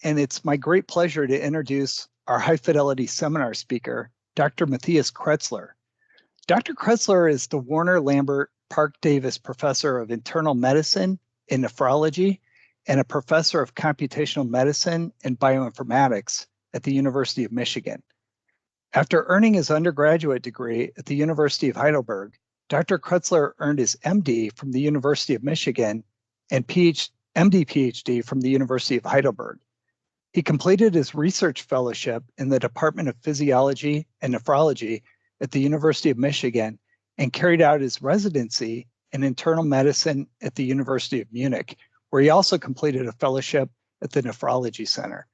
and it's my great pleasure to introduce our High Fidelity seminar speaker, Dr. Matthias Kretzler. Dr. Kretzler is the Warner-Lambert Parke-Davis Professor of Internal Medicine and Nephrology and a Professor of Computational Medicine and Bioinformatics at the University of Michigan. After earning his undergraduate degree at the University of Heidelberg, Dr. Kretzler earned his MD from the University of Michigan and MD-PhD from the University of Heidelberg. He completed his research fellowship in the Department of Physiology and Nephrology at the University of Michigan and carried out his residency in internal medicine at the University of Munich, where he also completed a fellowship at the Nephrology Center.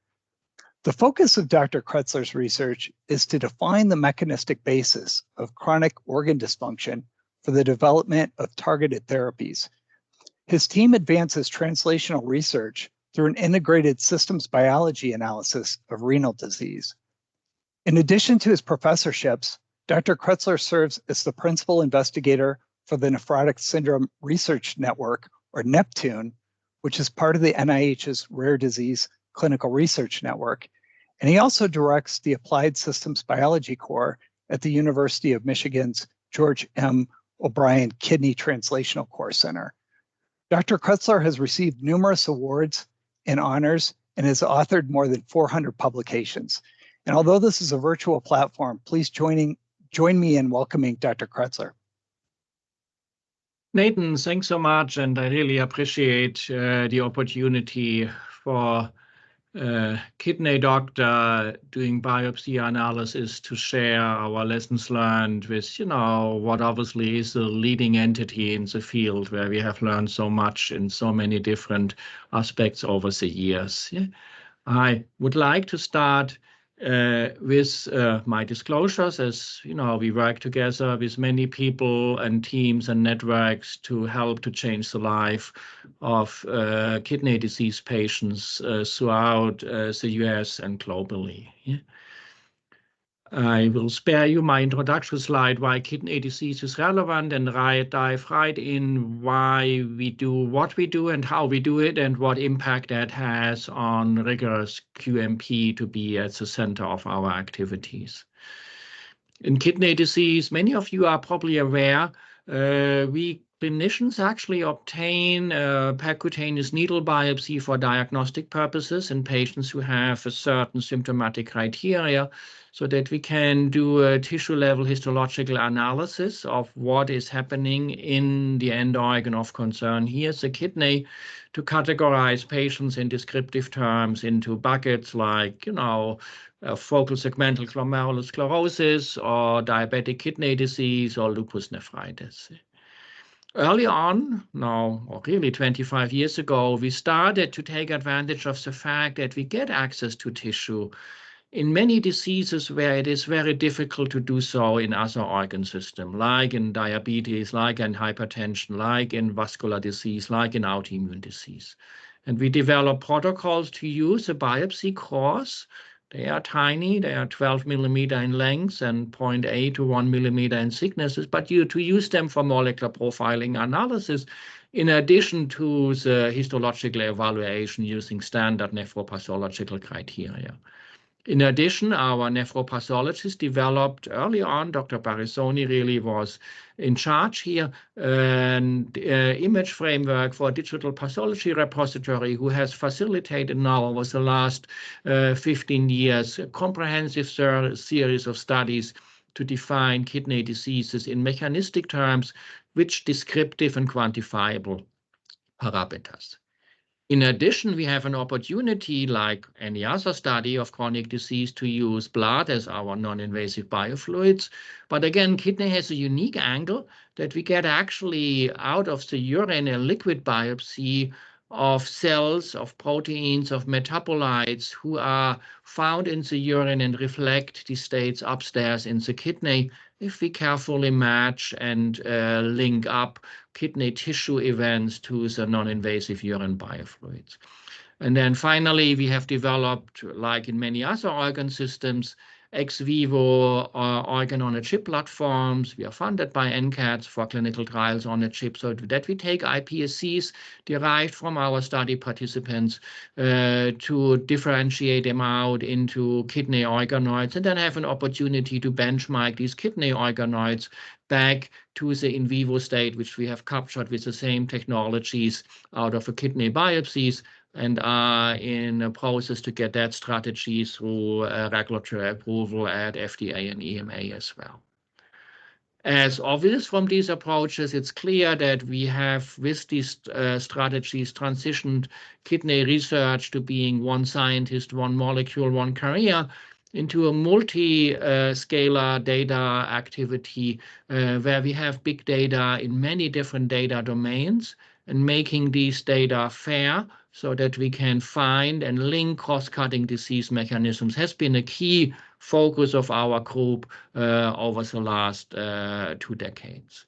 The focus of Dr. Kretzler's research is to define the mechanistic basis of chronic organ dysfunction for the development of targeted therapies. His team advances translational research through an integrated systems biology analysis of renal disease. In addition to his professorships, Dr. Kretzler serves as the principal investigator for the Nephrotic Syndrome Research Network, or NEPTUNE, which is part of the NIH's Rare Disease Clinical Research Network, and he also directs the Applied Systems Biology Core at the University of Michigan's George M. O'Brien Kidney Translational Core Center. Dr. Kretzler has received numerous awards and honors and has authored more than 400 publications. And although this is a virtual platform, please join me in welcoming Dr. Kretzler. Nathan, thanks so much, and I really appreciate the opportunity for kidney doctor doing biopsy analysis to share our lessons learned with, what obviously is the leading entity in the field where we have learned so much in so many different aspects over the years. Yeah? I would like to start with my disclosures, as we work together with many people and teams and networks to help to change the life of kidney disease patients throughout the US and globally. Yeah. I will spare you my introduction slide, why kidney disease is relevant, and dive right in why we do what we do and how we do it and what impact that has on rigorous QMP to be at the center of our activities. In kidney disease, many of you are probably aware, we clinicians actually obtain percutaneous needle biopsy for diagnostic purposes in patients who have a certain symptomatic criteria, so that we can do a tissue-level histological analysis of what is happening in the end organ of concern. Here's the kidney, to categorize patients in descriptive terms into buckets like, focal segmental glomerulosclerosis or diabetic kidney disease or lupus nephritis. Early on, or really 25 years ago, we started to take advantage of the fact that we get access to tissue in many diseases where it is very difficult to do so in other organ systems, like in diabetes, like in hypertension, like in vascular disease, like in autoimmune disease. And we develop protocols to use a biopsy cores. They are tiny, they are 12 millimeter in length and 0.8 to 1 millimeter in thicknesses, but to use them for molecular profiling analysis, in addition to the histological evaluation using standard nephropathological criteria. In addition, our nephropathologists developed early on, Dr. Barisoni really was in charge here, an image framework for a digital pathology repository who has facilitated now over the last 15 years a comprehensive series of studies to define kidney diseases in mechanistic terms, with descriptive and quantifiable parameters. In addition, we have an opportunity, like any other study of chronic disease, to use blood as our non-invasive biofluids. But again, kidney has a unique angle that we get actually out of the urine a liquid biopsy of cells, of proteins, of metabolites who are found in the urine and reflect the states upstairs in the kidney if we carefully match and link up kidney tissue events to the non-invasive urine biofluids. And then finally, we have developed, like in many other organ systems, ex vivo organ-on-a-chip platforms. We are funded by NCATS for clinical trials on a chip, so that we take iPSCs derived from our study participants to differentiate them out into kidney organoids, and then have an opportunity to benchmark these kidney organoids back to the in vivo state, which we have captured with the same technologies out of a kidney biopsies, and are in a process to get that strategy through regulatory approval at FDA and EMA as well. As obvious from these approaches, it's clear that we have, with these strategies, transitioned kidney research to being one scientist, one molecule, one career, into a multi-scalar data activity where we have big data in many different data domains, and making these data fair so that we can find and link cross-cutting disease mechanisms has been a key focus of our group over the last 2 decades.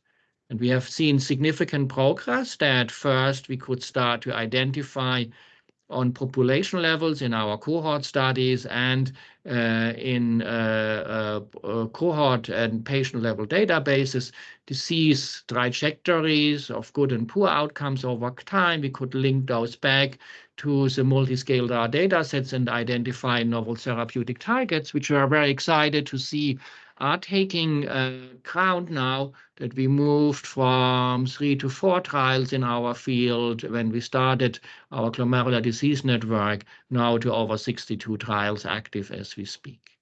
And we have seen significant progress that first we could start to identify on population levels in our cohort studies and in cohort and patient level databases, disease trajectories of good and poor outcomes over time. We could link those back to the multi-scalar data sets and identify novel therapeutic targets, which we are very excited to see are taking ground now that we moved from 3 to 4 trials in our field when we started our glomerular disease network, now to over 62 trials active as we speak.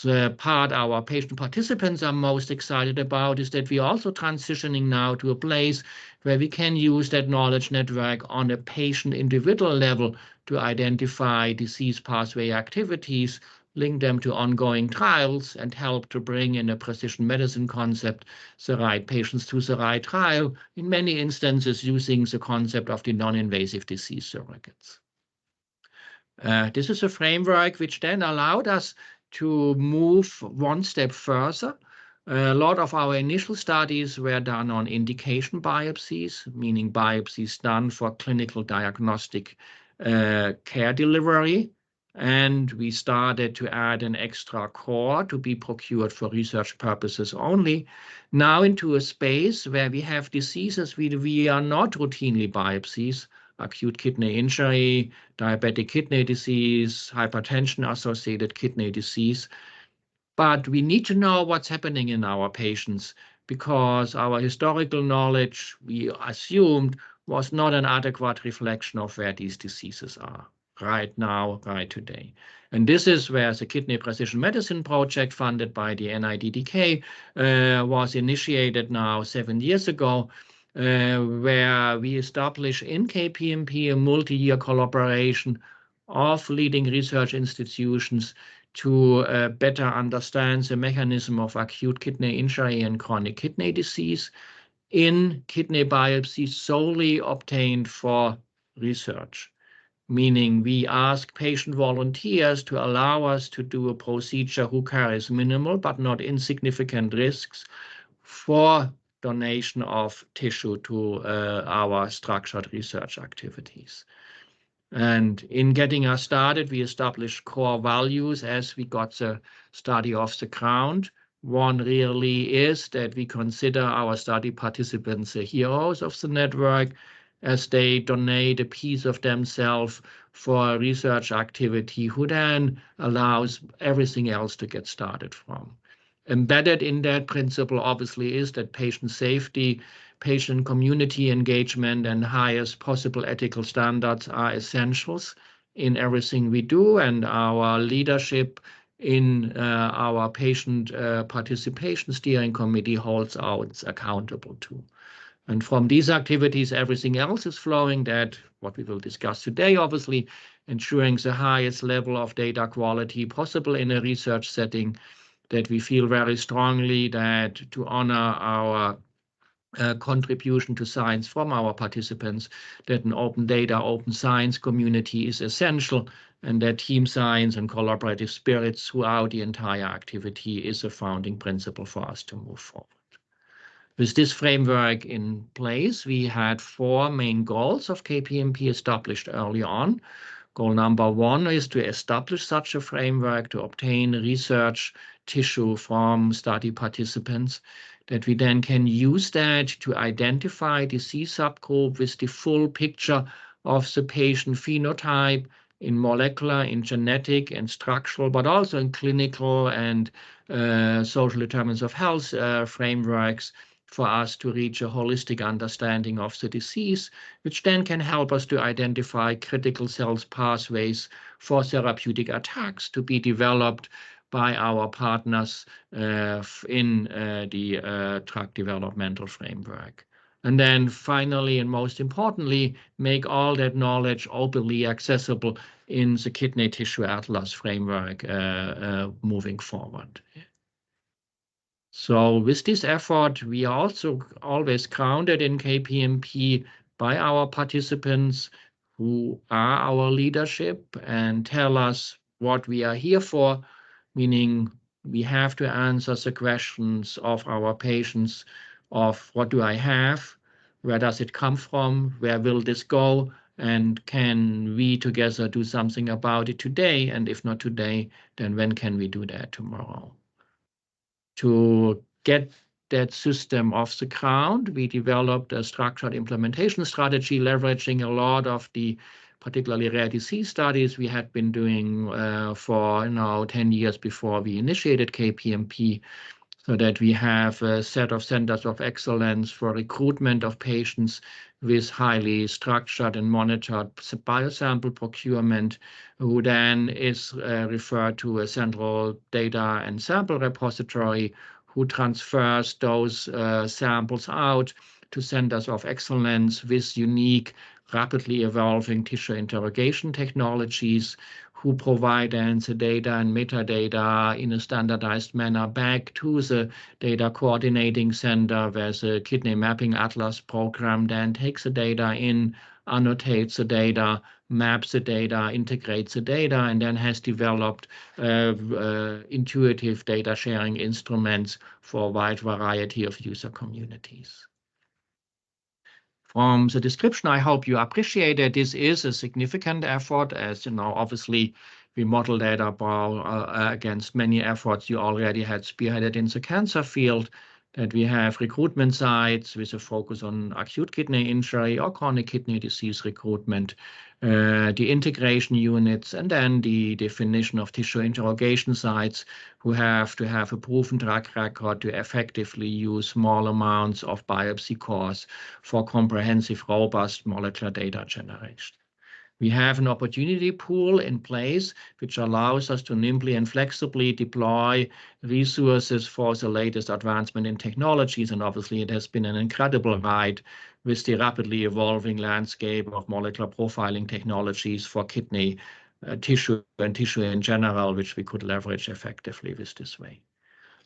The part our patient participants are most excited about is that we are also transitioning now to a place where we can use that knowledge network on a patient individual level to identify disease pathway activities, link them to ongoing trials, and help to bring in a precision medicine concept the right patients to the right trial, in many instances using the concept of the non-invasive disease surrogates. This is a framework which then allowed us to move one step further. A lot of our initial studies were done on indication biopsies, meaning biopsies done for clinical diagnostic care delivery. And we started to add an extra core to be procured for research purposes only, now into a space where we have diseases we are not routinely biopsies, acute kidney injury, diabetic kidney disease, hypertension-associated kidney disease. But we need to know what's happening in our patients, because our historical knowledge, we assumed, was not an adequate reflection of where these diseases are right now, right today. And this is where the Kidney Precision Medicine Project, funded by the NIDDK, was initiated now 7 years ago, where we establish in KPMP a multi-year collaboration of leading research institutions to better understand the mechanism of acute kidney injury and chronic kidney disease in kidney biopsies solely obtained for research. Meaning we ask patient volunteers to allow us to do a procedure who carries minimal but not insignificant risks for donation of tissue to our structured research activities. And in getting us started, we established core values as we got the study off the ground. One really is that we consider our study participants the heroes of the network, as they donate a piece of themselves for a research activity who then allows everything else to get started from. Embedded in that principle, obviously, is that patient safety, patient community engagement, and highest possible ethical standards are essentials in everything we do, and our leadership in our patient participation steering committee holds us accountable to. And from these activities, everything else is flowing, that what we will discuss today, obviously, ensuring the highest level of data quality possible in a research setting, that we feel very strongly that to honor our contribution to science from our participants, that an open data, open science community is essential, and that team science and collaborative spirits throughout the entire activity is a founding principle for us to move forward. With this framework in place, we had 4 main goals of KPMP established early on. Goal number one is to establish such a framework to obtain research tissue from study participants, that we then can use that to identify disease subgroup with the full picture of the patient phenotype in molecular, in genetic and structural, but also in clinical and social determinants of health frameworks, for us to reach a holistic understanding of the disease, which then can help us to identify critical cells pathways for therapeutic attacks to be developed by our partners in the drug developmental framework. And then finally, and most importantly, make all that knowledge openly accessible in the Kidney Tissue Atlas framework moving forward. So with this effort, we are also always grounded in KPMP by our participants who are our leadership and tell us what we are here for, meaning we have to answer the questions of our patients of what do I have, where does it come from, where will this go, and can we together do something about it today? And if not today, then when can we do that tomorrow? To get that system off the ground, we developed a structured implementation strategy, leveraging a lot of the particularly rare disease studies we had been doing for 10 years before we initiated KPMP, so that we have a set of centers of excellence for recruitment of patients with highly structured and monitored biosample procurement, who then is referred to a central data and sample repository, who transfers those samples out to centers of excellence with unique, rapidly evolving tissue interrogation technologies, who provide then the data and metadata in a standardized manner back to the data coordinating center, where the Kidney Mapping Atlas program then takes the data in, annotates the data, maps the data, integrates the data, and then has developed intuitive data sharing instruments for a wide variety of user communities. From the description, I hope you appreciate that this is a significant effort, as obviously we model that against many efforts you already had spearheaded in the cancer field, that we have recruitment sites with a focus on acute kidney injury or chronic kidney disease recruitment, the integration units, and then the definition of tissue interrogation sites, who have to have a proven track record to effectively use small amounts of biopsy cores for comprehensive, robust molecular data generation. We have an opportunity pool in place, which allows us to nimbly and flexibly deploy resources for the latest advancement in technologies. And obviously, it has been an incredible ride with the rapidly evolving landscape of molecular profiling technologies for kidney tissue and tissue in general, which we could leverage effectively with this way.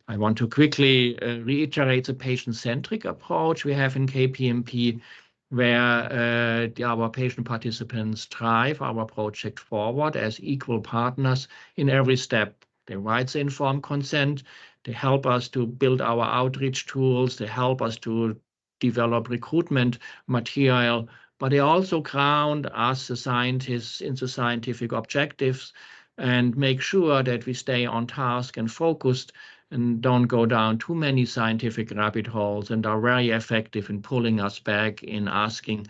I want to quickly reiterate the patient-centric approach we have in KPMP, where our patient participants drive our project forward as equal partners in every step. They write the informed consent, they help us to build our outreach tools, they help us to develop recruitment material, but they also ground us, the scientists, in the scientific objectives and make sure that we stay on task and focused and don't go down too many scientific rabbit holes, and are very effective in pulling us back, in asking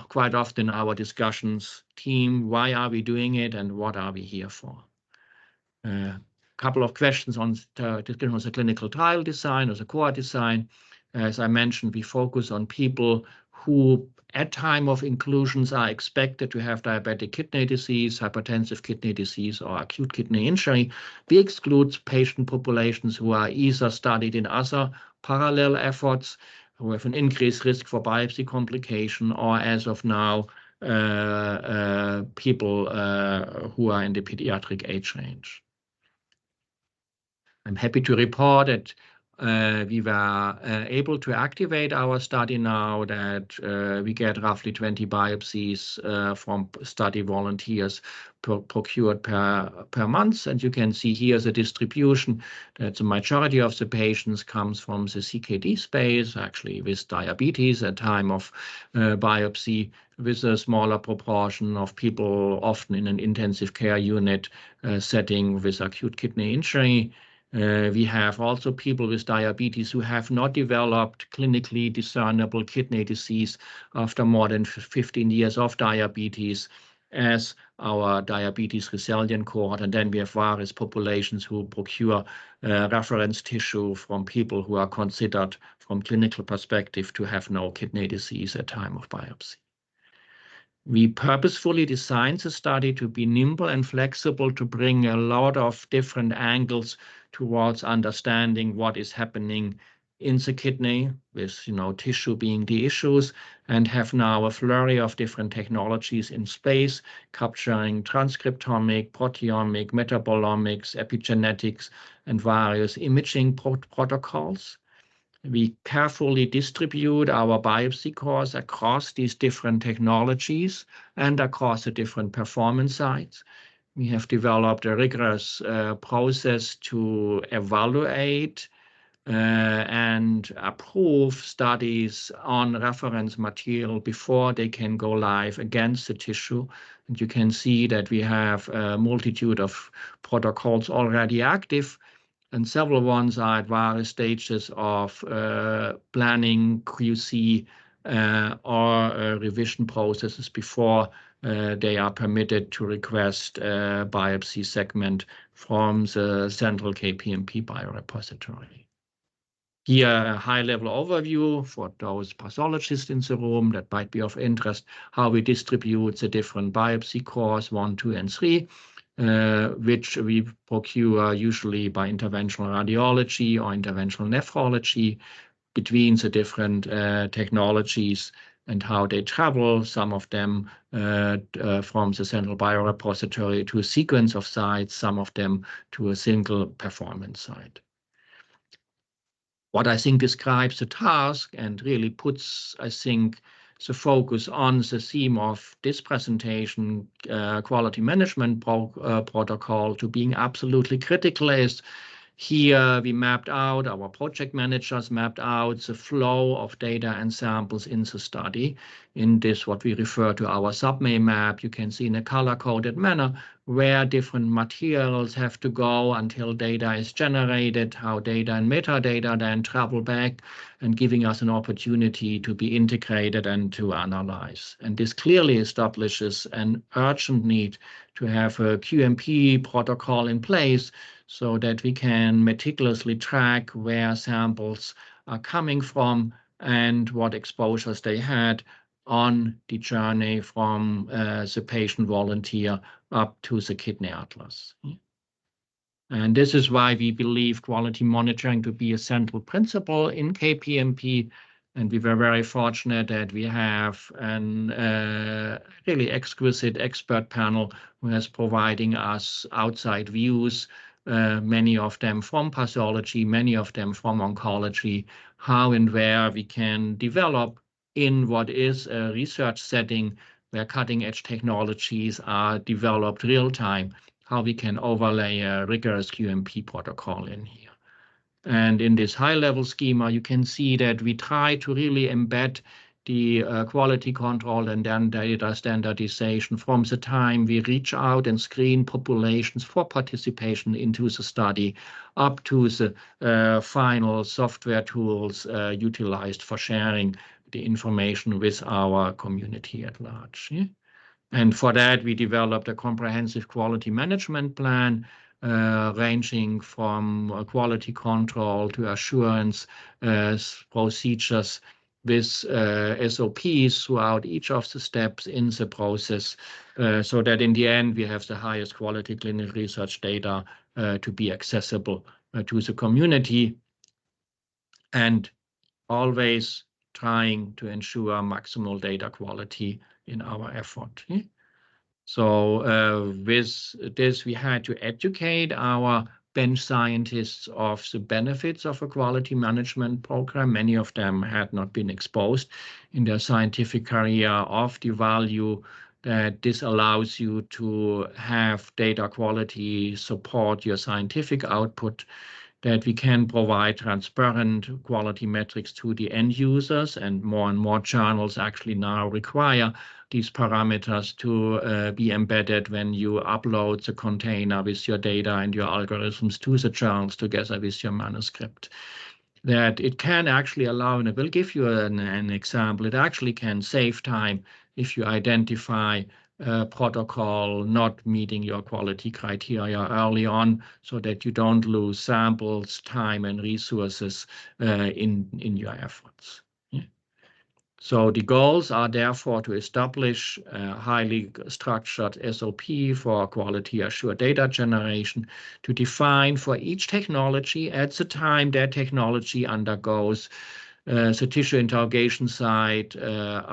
quite often our discussions team, why are we doing it and what are we here for? A couple of questions on the clinical trial design or the core design. As I mentioned, we focus on people who at time of inclusions are expected to have diabetic kidney disease, hypertensive kidney disease, or acute kidney injury. We exclude patient populations who are either studied in other parallel efforts, who have an increased risk for biopsy complication, or as of now, people who are in the pediatric age range. I'm happy to report that we were able to activate our study now that we get roughly 20 biopsies from study volunteers procured per month. And you can see here the distribution that the majority of the patients comes from the CKD space, actually with diabetes at time of biopsy, with a smaller proportion of people often in an intensive care unit setting with acute kidney injury. We have also people with diabetes who have not developed clinically discernible kidney disease after more than 15 years of diabetes as our diabetes resilient cohort. And then we have various populations who procure reference tissue from people who are considered from clinical perspective to have no kidney disease at time of biopsy. We purposefully designed the study to be nimble and flexible to bring a lot of different angles towards understanding what is happening in the kidney, with tissue being the issues, and have now a flurry of different technologies in space, capturing transcriptomic, proteomic, metabolomics, epigenetics, and various imaging protocols. We carefully distribute our biopsy cores across these different technologies and across the different performance sites. We have developed a rigorous process to evaluate and approve studies on reference material before they can go live against the tissue. And you can see that we have a multitude of protocols already active, and several ones are at various stages of planning, QC, or revision processes before they are permitted to request a biopsy segment from the central KPMP biorepository. Here, a high-level overview for those pathologists in the room that might be of interest, how we distribute the different biopsy cores 1, 2, and 3. Which we procure usually by interventional radiology or interventional nephrology between the different technologies and how they travel, some of them from the central biorepository to a sequence of sites, some of them to a single performance site. What I think describes the task and really puts, I think, the focus on the theme of this presentation, quality management protocol, to being absolutely critical is here we mapped out, our project managers mapped out the flow of data and samples in the study. In this, what we refer to our subme map, you can see in a color-coded manner where different materials have to go until data is generated, how data and metadata then travel back, and giving us an opportunity to be integrated and to analyze. And this clearly establishes an urgent need to have a QMP protocol in place so that we can meticulously track where samples are coming from and what exposures they had on the journey from the patient volunteer up to the kidney atlas. And this is why we believe quality monitoring to be a central principle in KPMP. And we were very fortunate that we have a really exquisite expert panel who is providing us outside views, many of them from pathology, many of them from oncology, how and where we can develop in what is a research setting where cutting-edge technologies are developed real-time, how we can overlay a rigorous QMP protocol in here. And in this high-level schema, you can see that we try to really embed the quality control and then data standardization from the time we reach out and screen populations for participation into the study up to the final software tools utilized for sharing the information with our community at large. Yeah? And for that, we developed a comprehensive quality management plan ranging from quality control to assurance procedures with SOPs throughout each of the steps in the process so that in the end, we have the highest quality clinical research data to be accessible to the community, and always trying to ensure maximal data quality in our effort. So with this, we had to educate our bench scientists of the benefits of a quality management program. Many of them had not been exposed in their scientific career of the value that this allows you to have data quality support your scientific output, that we can provide transparent quality metrics to the end users, and more journals actually now require these parameters to be embedded when you upload the container with your data and your algorithms to the journals together with your manuscript. That it can actually allow, and I will give you an example, it actually can save time if you identify a protocol not meeting your quality criteria early on, so that you don't lose samples, time, and resources in your efforts. So the goals are therefore to establish a highly structured SOP for quality assured data generation, to define for each technology at the time that technology undergoes the tissue interrogation site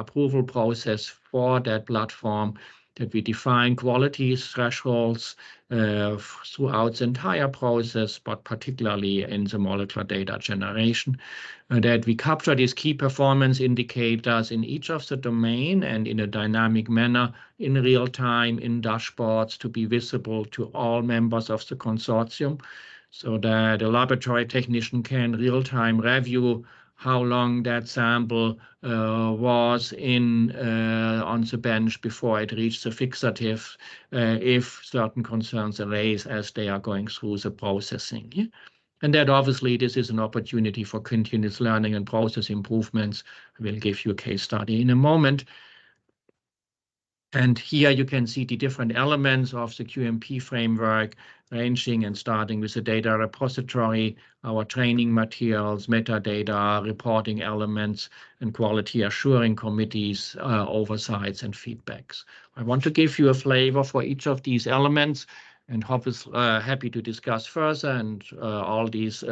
approval process for that platform, that we define quality thresholds throughout the entire process, but particularly in the molecular data generation, that we capture these key performance indicators in each of the domain and in a dynamic manner in real time in dashboards to be visible to all members of the consortium, so that a laboratory technician can real-time review how long that sample was on the bench before it reached the fixative, if certain concerns arise as they are going through the processing. Yeah? And that obviously this is an opportunity for continuous learning and process improvements. I will give you a case study in a moment. And here you can see the different elements of the QMP framework, ranging and starting with the data repository, our training materials, metadata, reporting elements, and quality assuring committees, oversights, and feedbacks. I want to give you a flavor for each of these elements, and happy to discuss further. And all these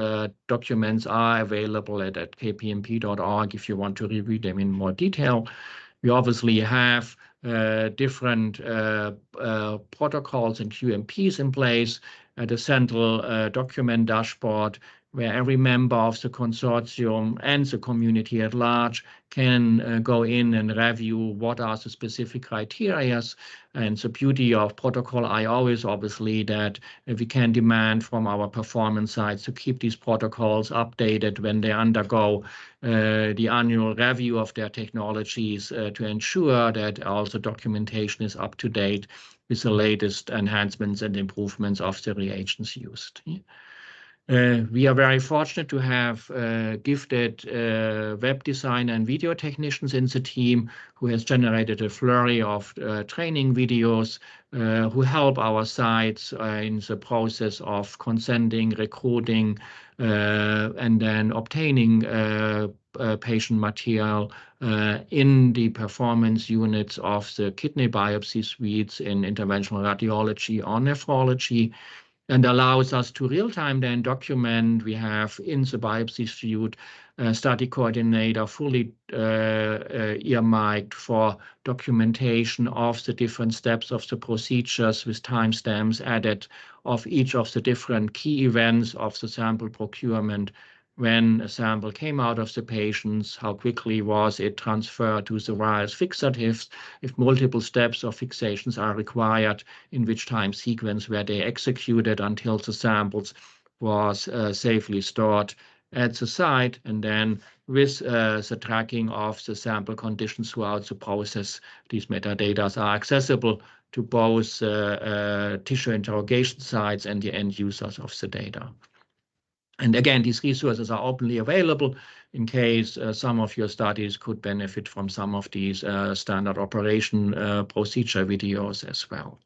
documents are available at kpmp.org if you want to review them in more detail. We obviously have different protocols and QMPs in place at a central document dashboard, where every member of the consortium and the community at large can go in and review what are the specific criteria. And the beauty of Protocol IO is obviously that we can demand from our performance sites to keep these protocols updated when they undergo the annual review of their technologies to ensure that all the documentation is up to date with the latest enhancements and improvements of the reagents used. We are very fortunate to have gifted web designer and video technicians in the team who has generated a flurry of training videos who help our sites in the process of consenting, recruiting, and then obtaining patient material in the performance units of the kidney biopsy suites in interventional radiology or nephrology, and allows us to real-time then document. We have in the biopsy suite a study coordinator fully earmarked for documentation of the different steps of the procedures with timestamps added of each of the different key events of the sample procurement. When a sample came out of the patients, how quickly was it transferred to the various fixatives, if multiple steps of fixations are required, in which time sequence were they executed until the samples was safely stored at the site, and then with the tracking of the sample conditions throughout the process, these metadata are accessible to both tissue interrogation sites and the end users of the data. And again, these resources are openly available in case some of your studies could benefit from some of these standard operation procedure videos as well.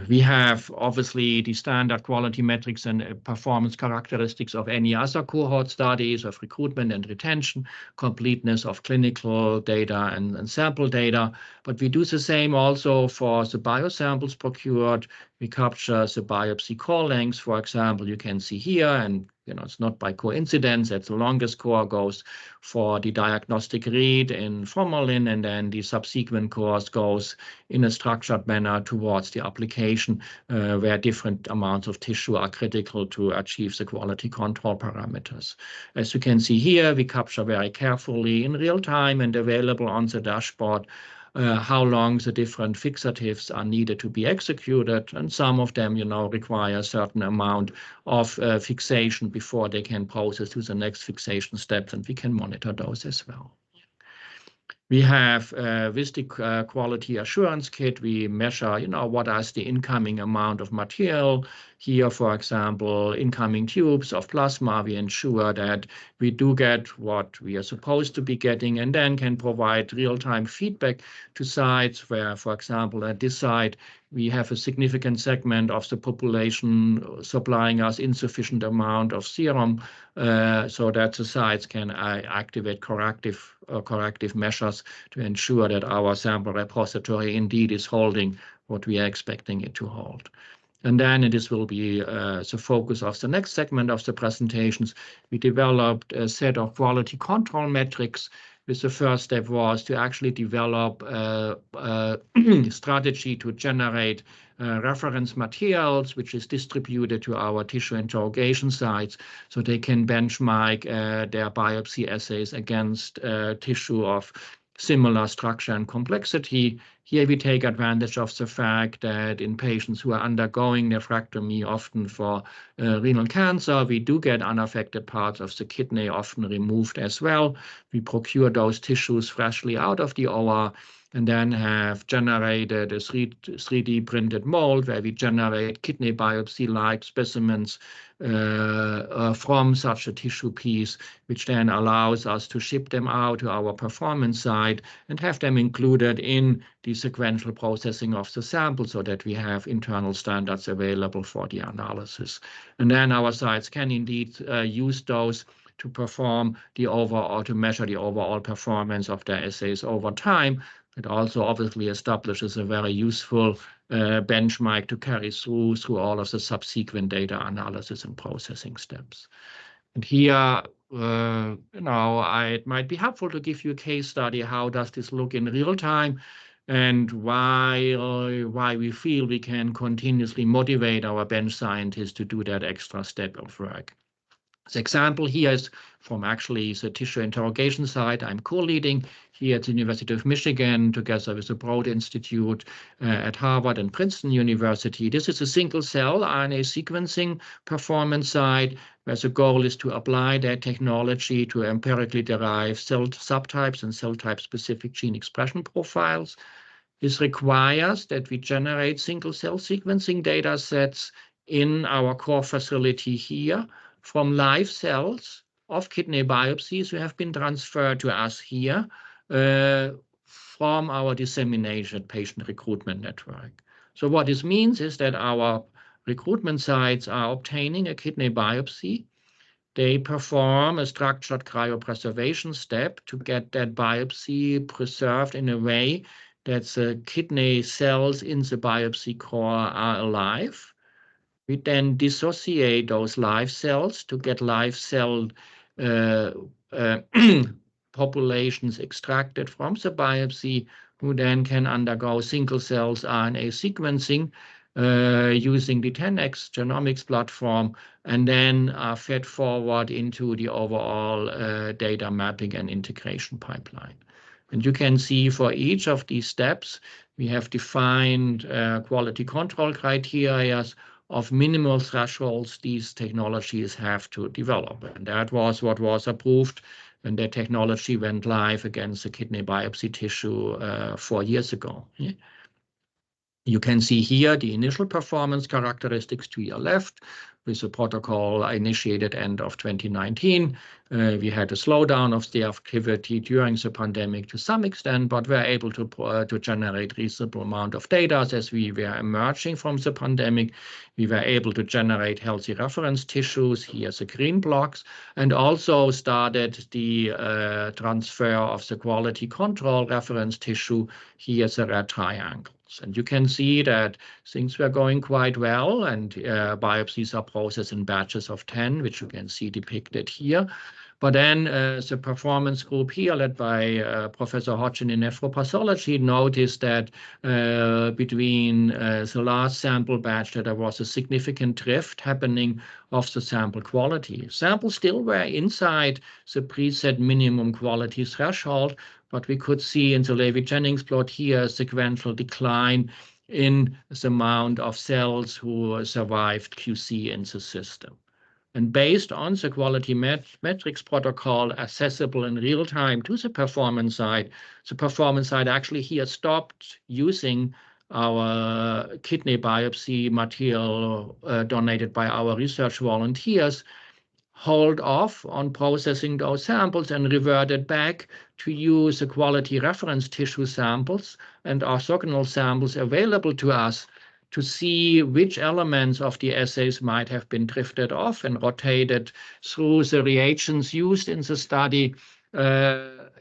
We have obviously the standard quality metrics and performance characteristics of any other cohort studies of recruitment and retention, completeness of clinical data and sample data. But we do the same also for the biosamples procured. We capture the biopsy core length, for example, you can see here, and it's not by coincidence that the longest core goes for the diagnostic read in formalin, and then the subsequent course goes in a structured manner towards the application, where different amounts of tissue are critical to achieve the quality control parameters. As you can see here, we capture very carefully in real time and available on the dashboard how long the different fixatives are needed to be executed, and some of them, require a certain amount of fixation before they can process to the next fixation steps, and we can monitor those as well. We have with the quality assurance kit, we measure, what is the incoming amount of material. Here, for example, incoming tubes of plasma, we ensure that we do get what we are supposed to be getting, and then can provide real-time feedback to sites where, for example, at this site, we have a significant segment of the population supplying us insufficient amount of serum, so that the sites can activate corrective measures to ensure that our sample repository indeed is holding what we are expecting it to hold. And then this will be the focus of the next segment of the presentations. We developed a set of quality control metrics, with the first step was to actually develop a strategy to generate reference materials, which is distributed to our tissue interrogation sites, so they can benchmark their biopsy assays against tissue of similar structure and complexity. Here we take advantage of the fact that in patients who are undergoing nephrectomy, often for renal cancer, we do get unaffected parts of the kidney often removed as well. We procure those tissues freshly out of the OR, and then have generated a 3D printed mold where we generate kidney biopsy-like specimens from such a tissue piece, which then allows us to ship them out to our performance site and have them included in the sequential processing of the sample, so that we have internal standards available for the analysis. And then our sites can indeed use those to perform the overall, to measure the overall performance of their assays over time. It also obviously establishes a very useful benchmark to carry through all of the subsequent data analysis and processing steps. And here, it might be helpful to give you a case study. How does this look in real time, and why we feel we can continuously motivate our bench scientists to do that extra step of work. The example here is from actually the tissue interrogation site I'm co-leading here at the University of Michigan, together with the Broad Institute at Harvard and Princeton University. This is a single-cell RNA sequencing performance site, where the goal is to apply that technology to empirically derive cell subtypes and cell type-specific gene expression profiles. This requires that we generate single-cell sequencing data sets in our core facility here from live cells of kidney biopsies who have been transferred to us here from our disseminated patient recruitment network. So what this means is that our recruitment sites are obtaining a kidney biopsy. They perform a structured cryopreservation step to get that biopsy preserved in a way that the kidney cells in the biopsy core are alive. We then dissociate those live cells to get live cell populations extracted from the biopsy, who then can undergo single-cell RNA sequencing using the 10x genomics platform, and then are fed forward into the overall data mapping and integration pipeline. And you can see for each of these steps, we have defined quality control criteria of minimal thresholds these technologies have to develop. And that was what was approved when the technology went live against the kidney biopsy tissue 4 years ago. You can see here the initial performance characteristics to your left, with the protocol initiated end of 2019. We had a slowdown of the activity during the pandemic to some extent, but were able to generate reasonable amount of data as we were emerging from the pandemic. We were able to generate healthy reference tissues, here the green blocks, and also started the transfer of the quality control reference tissue, here the red triangles. And you can see that things were going quite well, and biopsies are processed in batches of 10, which you can see depicted here. But then the performance group here, led by Professor Hodgin in nephropathology, noticed that between the last sample batch that there was a significant drift happening of the sample quality. Samples still were inside the preset minimum quality threshold, but we could see in the Levy-Jennings plot here a sequential decline in the amount of cells who survived QC in the system. And based on the quality metrics protocol accessible in real time to the performance side actually here stopped using our kidney biopsy material donated by our research volunteers, hold off on processing those samples and reverted back to use the quality reference tissue samples and orthogonal samples available to us to see which elements of the assays might have been drifted off and rotated through the reagents used in the study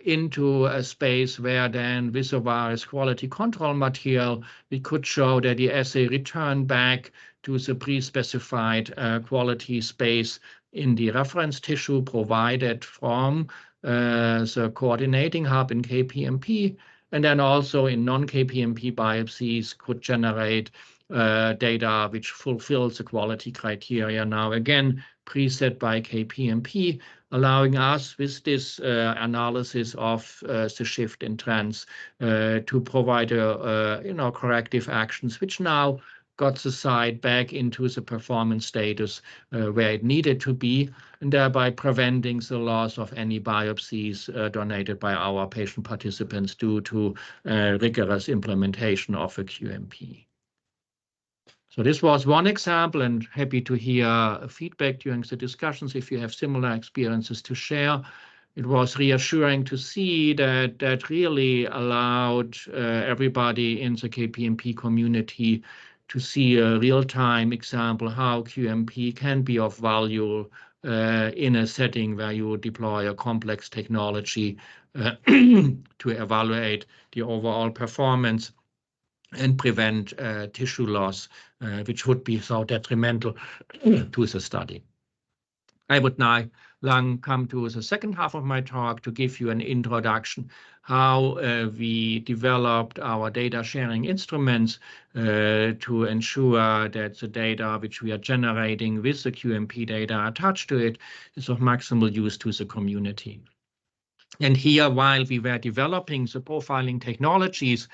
into a space where then with the various quality control material, we could show that the assay returned back to the pre-specified quality space in the reference tissue provided from the coordinating hub in KPMP, and then also in non-KPMP biopsies could generate data which fulfills the quality criteria now again preset by KPMP, allowing us with this analysis of the shift in trends to provide corrective actions, which now got the site back into the performance status where it needed to be, and thereby preventing the loss of any biopsies donated by our patient participants due to rigorous implementation of a QMP. So this was one example, and happy to hear feedback during the discussions if you have similar experiences to share. It was reassuring to see that that really allowed everybody in the KPMP community to see a real-time example how QMP can be of value in a setting where you deploy a complex technology to evaluate the overall performance and prevent tissue loss, which would be so detrimental to the study. I would now come to the second half of my talk to give you an introduction how we developed our data sharing instruments to ensure that the data which we are generating with the QMP data attached to it is of maximal use to the community. And here, while we were developing the profiling technologies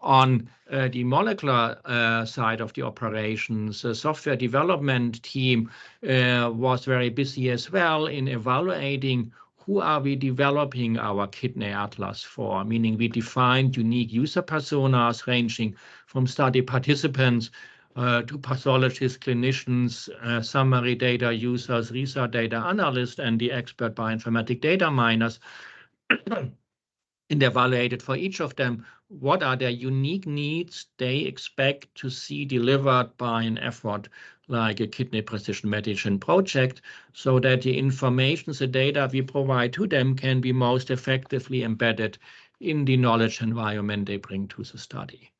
on the molecular side of the operations, the software development team was very busy as well in evaluating who are we developing our kidney atlas for, meaning we defined unique user personas ranging from study participants to pathologists, clinicians, summary data users, research data analysts, and the expert bioinformatic data miners. And evaluated for each of them what are their unique needs they expect to see delivered by an effort like a kidney precision medicine project, so that the information, the data we provide to them can be most effectively embedded in the knowledge environment they bring to the study.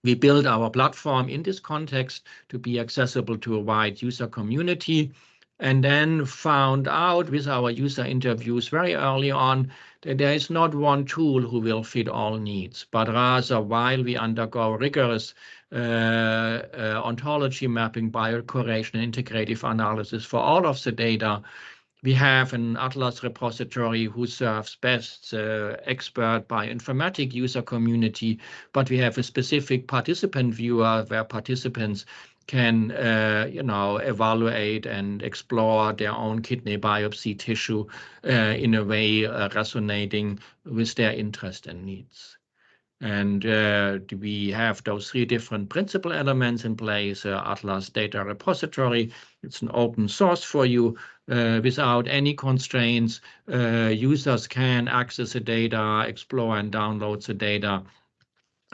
We built our platform in this context to be accessible to a wide user community, and then found out with our user interviews very early on that there is not one tool who will fit all needs, but rather while we undergo rigorous ontology mapping, biocorrelation, and integrative analysis for all of the data, we have an Atlas repository who serves best expert bioinformatic user community, but we have a specific participant viewer where participants can evaluate and explore their own kidney biopsy tissue in a way resonating with their interest and needs. And we have those three different principal elements in place. Atlas Data Repository, it's an open source for you without any constraints. Users can access the data, explore and download the data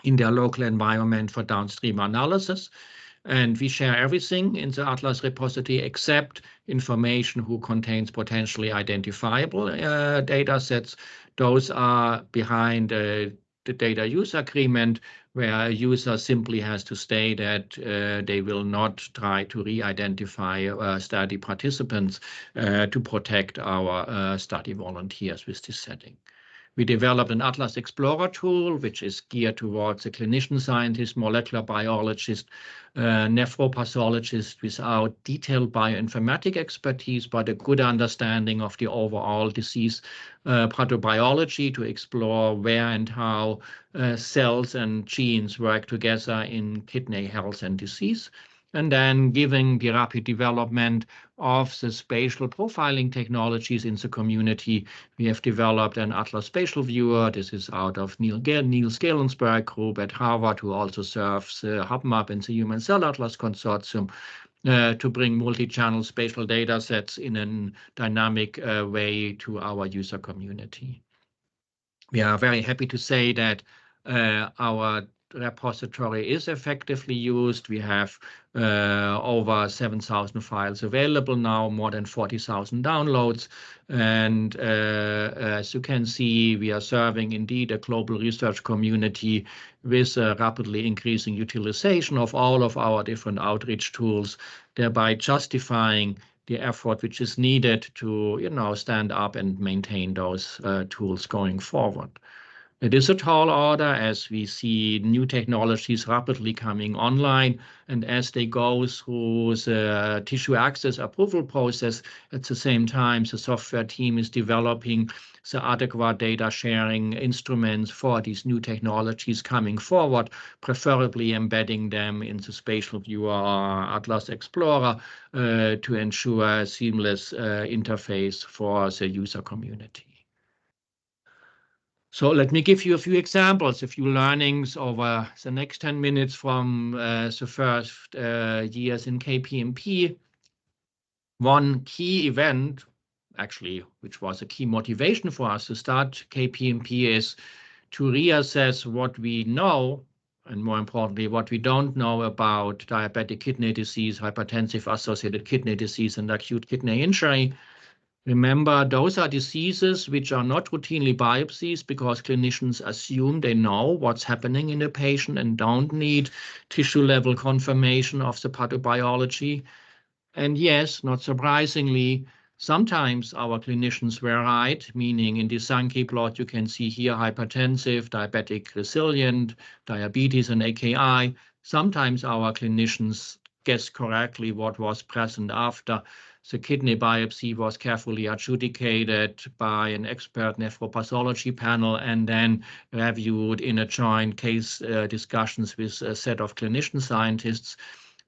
in their local environment for downstream analysis. And we share everything in the Atlas repository except information who contains potentially identifiable data sets. Those are behind the data use agreement, where a user simply has to state that they will not try to re-identify study participants to protect our study volunteers with this setting. We developed an Atlas Explorer tool, which is geared towards a clinician scientist, molecular biologist, nephropathologist without detailed bioinformatic expertise, but a good understanding of the overall disease pathobiology to explore where and how cells and genes work together in kidney health and disease. And then, given the rapid development of the spatial profiling technologies in the community, we have developed an Atlas Spatial Viewer. This is out of Neil Scalensberg group at Harvard, who also serves HubMap and the Human Cell Atlas Consortium, to bring multi-channel spatial data sets in a dynamic way to our user community. We are very happy to say that our repository is effectively used. We have over 7,000 files available now, more than 40,000 downloads. And as you can see, we are serving indeed a global research community with a rapidly increasing utilization of all of our different outreach tools, thereby justifying the effort which is needed to, stand up and maintain those tools going forward. It is a tall order as we see new technologies rapidly coming online, and as they go through the tissue access approval process, at the same time, the software team is developing the adequate data sharing instruments for these new technologies coming forward, preferably embedding them in the Spatial Viewer or Atlas Explorer to ensure a seamless interface for the user community. So let me give you a few examples, a few learnings over the next 10 minutes from the first years in KPMP. One key event, actually, which was a key motivation for us to start KPMP, is to reassess what we know, and more importantly, what we don't know about diabetic kidney disease, hypertensive-associated kidney disease, and acute kidney injury. Remember, those are diseases which are not routinely biopsies because clinicians assume they know what's happening in the patient and don't need tissue-level confirmation of the pathobiology. And yes, not surprisingly, sometimes our clinicians were right, meaning in the Sankey plot, you can see here hypertensive, diabetic resilient, diabetes, and AKI. Sometimes our clinicians guessed correctly what was present after the kidney biopsy was carefully adjudicated by an expert nephropathology panel and then reviewed in a joint case discussions with a set of clinician scientists.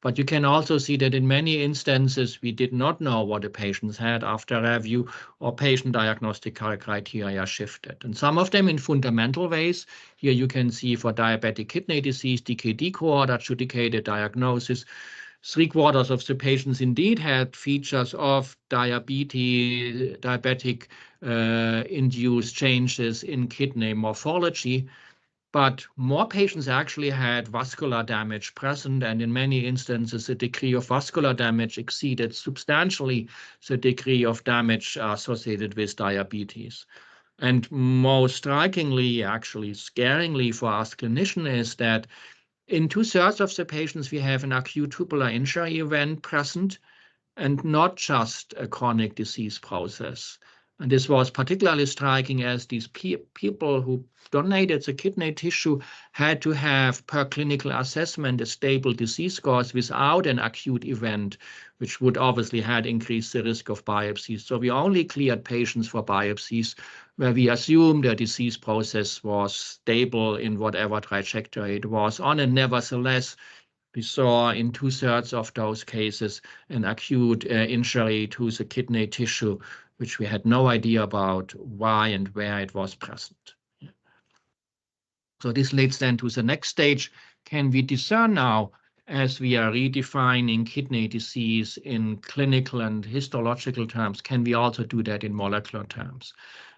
But you can also see that in many instances, we did not know what the patients had after review, or patient diagnostic criteria shifted. And some of them in fundamental ways. Here you can see for diabetic kidney disease, DKD cohort adjudicated diagnosis. 3/4 of the patients indeed had features of diabetic induced changes in kidney morphology, but more patients actually had vascular damage present, and in many instances, the degree of vascular damage exceeded substantially the degree of damage associated with diabetes. And most strikingly, actually scaringly for us clinicians, is that in 2/3 of the patients, we have an acute tubular injury event present and not just a chronic disease process. And this was particularly striking as these people who donated the kidney tissue had to have, per clinical assessment, a stable disease course without an acute event, which would obviously had increased the risk of biopsies. So we only cleared patients for biopsies where we assumed the disease process was stable in whatever trajectory it was on, and nevertheless, we saw in 2/3 of those cases an acute injury to the kidney tissue, which we had no idea about why and where it was present. So this leads then to the next stage. Can we discern now, as we are redefining kidney disease in clinical and histological terms, can we also do that in molecular terms?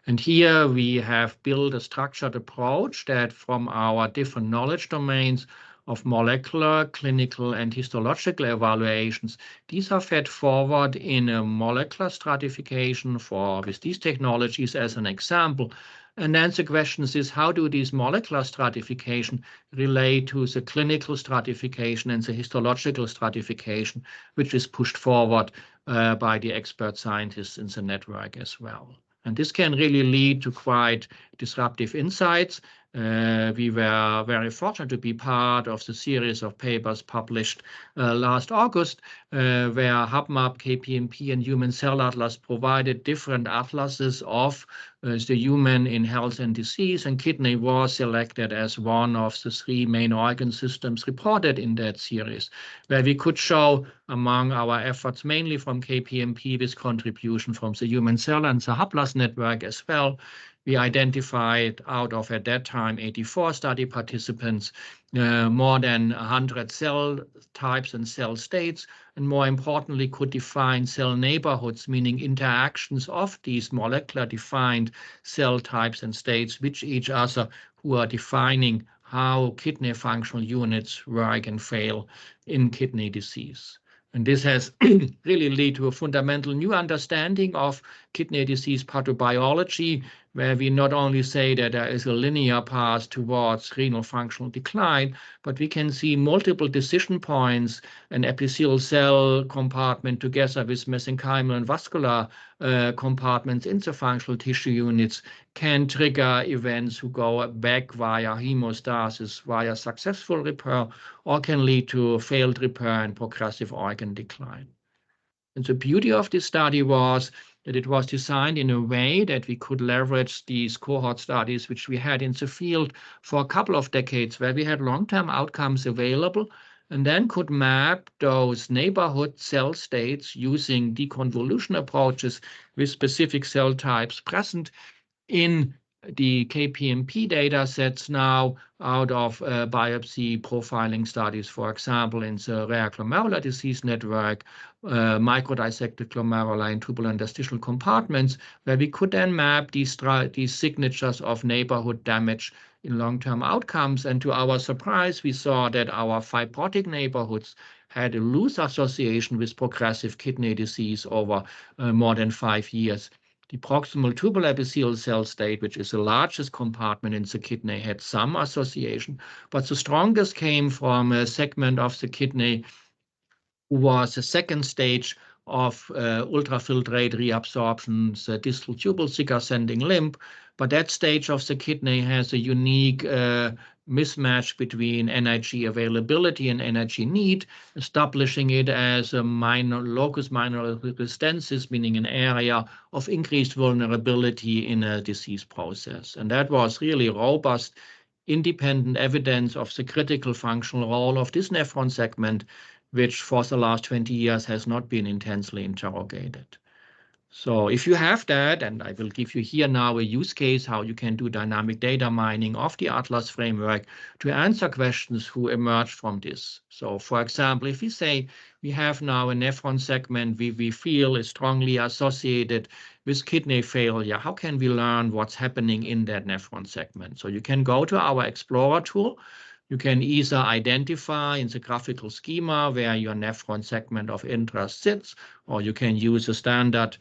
And here we have built a structured approach that from our different knowledge domains of molecular, clinical, and histological evaluations, these are fed forward in a molecular stratification with these technologies as an example. And then the question is, how do these molecular stratification relate to the clinical stratification and the histological stratification, which is pushed forward by the expert scientists in the network as well? And this can really lead to quite disruptive insights. We were very fortunate to be part of the series of papers published last August, where HubMap, KPMP, and Human Cell Atlas provided different atlases of the human in health and disease, and kidney was selected as one of the 3 main organ systems reported in that series, where we could show among our efforts, mainly from KPMP, with contribution from the Human Cell and the HubLas network as well. We identified out of, at that time, 84 study participants, more than 100 cell types and cell states, and more importantly, could define cell neighborhoods, meaning interactions of these molecular defined cell types and states with each other, who are defining how kidney functional units work and fail in kidney disease. And this has really led to a fundamental new understanding of kidney disease pathobiology, where we not only say that there is a linear path towards renal functional decline, but we can see multiple decision points, an epithelial cell compartment together with mesenchymal and vascular compartments in the functional tissue units can trigger events who go back via hemostasis, via successful repair, or can lead to failed repair and progressive organ decline. And the beauty of this study was that it was designed in a way that we could leverage these cohort studies, which we had in the field for a couple of decades, where we had long-term outcomes available, and then could map those neighborhood cell states using deconvolution approaches with specific cell types present in the KPMP data sets now out of biopsy profiling studies, for example, in the rare glomerular disease network, microdissected glomeruli and tubular interstitial compartments, where we could then map these signatures of neighborhood damage in long-term outcomes. And to our surprise, we saw that our fibrotic neighborhoods had a loose association with progressive kidney disease over more than 5 years. The proximal tubular epithelial cell state, which is the largest compartment in the kidney, had some association, but the strongest came from a segment of the kidney who was the second stage of ultrafiltrate reabsorption, the distal tubal thick ascending limb. But that stage of the kidney has a unique mismatch between energy availability and energy need, establishing it as a locus minor resistensis, meaning an area of increased vulnerability in a disease process. And that was really robust, independent evidence of the critical functional role of this nephron segment, which for the last 20 years has not been intensely interrogated. So if you have that, and I will give you here now a use case how you can do dynamic data mining of the Atlas framework to answer questions who emerge from this. So for example, if we say we have now a nephron segment we feel is strongly associated with kidney failure, how can we learn what's happening in that nephron segment? So you can go to our Explorer tool. You can either identify in the graphical schema where your nephron segment of interest sits, or you can use the standard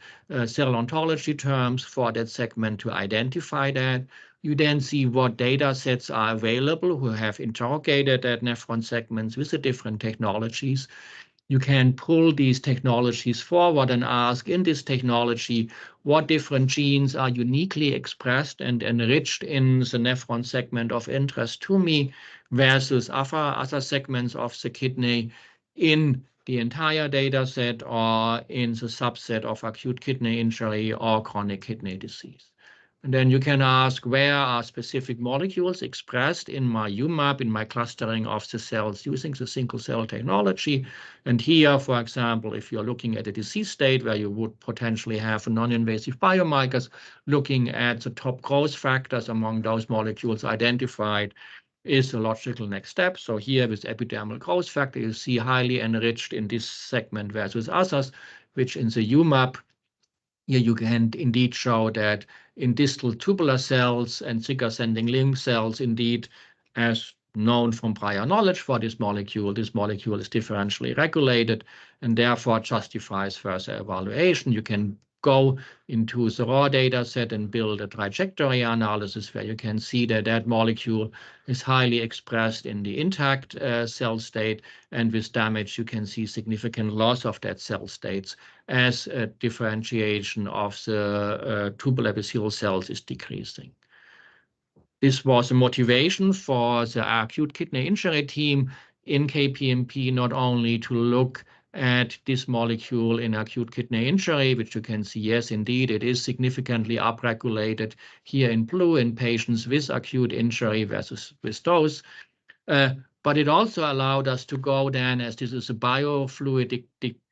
cell ontology terms for that segment to identify that. You then see what data sets are available who have interrogated that nephron segments with the different technologies. You can pull these technologies forward and ask, in this technology, what different genes are uniquely expressed and enriched in the nephron segment of interest to me versus other segments of the kidney in the entire data set or in the subset of acute kidney injury or chronic kidney disease. And then you can ask, where are specific molecules expressed in my UMAP, in my clustering of the cells using the single cell technology? And here, for example, if you're looking at a disease state where you would potentially have non-invasive biomarkers, looking at the top growth factors among those molecules identified is a logical next step. So here with epidermal growth factor, you see highly enriched in this segment versus others, which in the UMAP, here you can indeed show that in distal tubular cells and thicker-sending limb cells, indeed, as known from prior knowledge for this molecule is differentially regulated and therefore justifies further evaluation. You can go into the raw data set and build a trajectory analysis where you can see that that molecule is highly expressed in the intact cell state, and with damage you can see significant loss of that cell states as a differentiation of the tubular epithelial cells is decreasing. This was a motivation for the acute kidney injury team in KPMP, not only to look at this molecule in acute kidney injury, which you can see, yes, indeed, it is significantly upregulated here in blue in patients with acute injury versus with those. But it also allowed us to go then, as this is a biofluid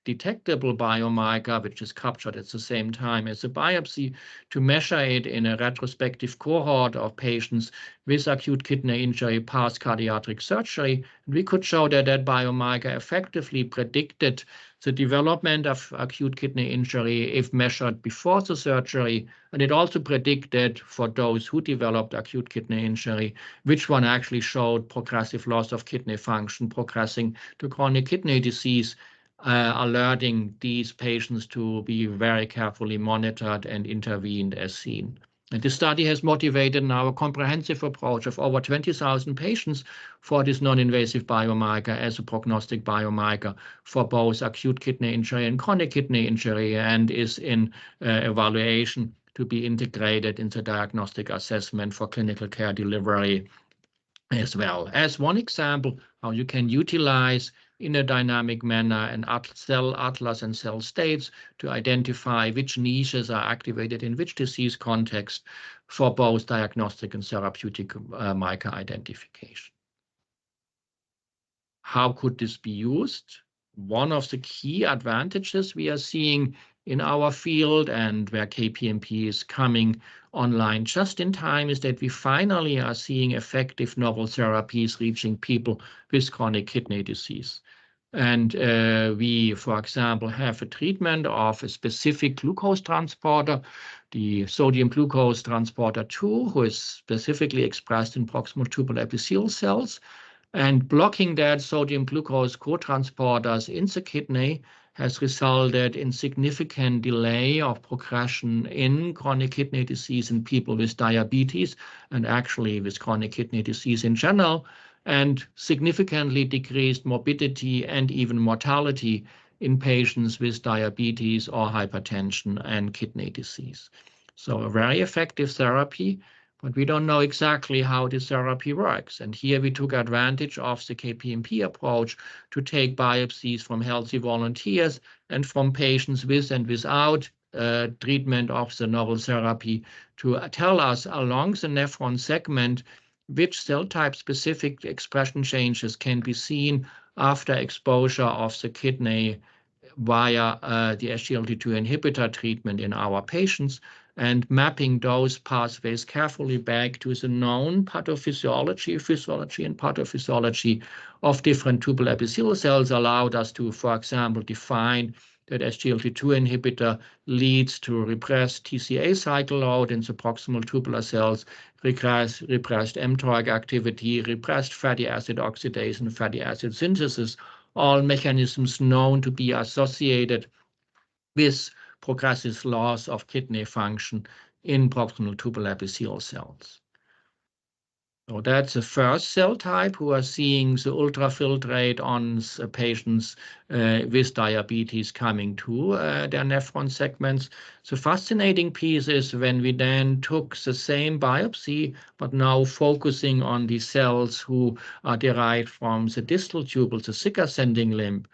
detectable biomarker, which is captured at the same time as a biopsy, to measure it in a retrospective cohort of patients with acute kidney injury past cardiac surgery. And we could show that that biomarker effectively predicted the development of acute kidney injury if measured before the surgery. And it also predicted for those who developed acute kidney injury, which one actually showed progressive loss of kidney function, progressing to chronic kidney disease, alerting these patients to be very carefully monitored and intervened as seen. And this study has motivated now a comprehensive approach of over 20,000 patients for this non-invasive biomarker as a prognostic biomarker for both acute kidney injury and chronic kidney injury, and is in evaluation to be integrated into diagnostic assessment for clinical care delivery as well. As one example, how you can utilize in a dynamic manner an cell atlas and cell states to identify which niches are activated in which disease context for both diagnostic and therapeutic marker identification. How could this be used? One of the key advantages we are seeing in our field, and where KPMP is coming online just in time, is that we finally are seeing effective novel therapies reaching people with chronic kidney disease. And we, for example, have a treatment of a specific glucose transporter, the sodium glucose transporter 2, who is specifically expressed in proximal tubular epithelial cells. And blocking that sodium glucose co-transporters in the kidney has resulted in significant delay of progression in chronic kidney disease in people with diabetes, and actually with chronic kidney disease in general, and significantly decreased morbidity and even mortality in patients with diabetes or hypertension and kidney disease. So a very effective therapy, but we don't know exactly how this therapy works. And here we took advantage of the KPMP approach to take biopsies from healthy volunteers and from patients with and without treatment of the novel therapy to tell us along the nephron segment which cell type specific expression changes can be seen after exposure of the kidney via the SGLT2 inhibitor treatment in our patients, and mapping those pathways carefully back to the known pathophysiology, physiology, and pathophysiology of different tubular epithelial cells allowed us to, for example, define that SGLT2 inhibitor leads to repressed TCA cycle load in the proximal tubular cells, repressed mTORC activity, repressed fatty acid oxidase and fatty acid synthesis, all mechanisms known to be associated with progressive loss of kidney function in proximal tubular epithelial cells. So that's the first cell type who are seeing the ultrafiltrate on patients with diabetes coming to their nephron segments. The fascinating piece is when we then took the same biopsy, but now focusing on the cells who are derived from the distal tubule, the thicker sending limb,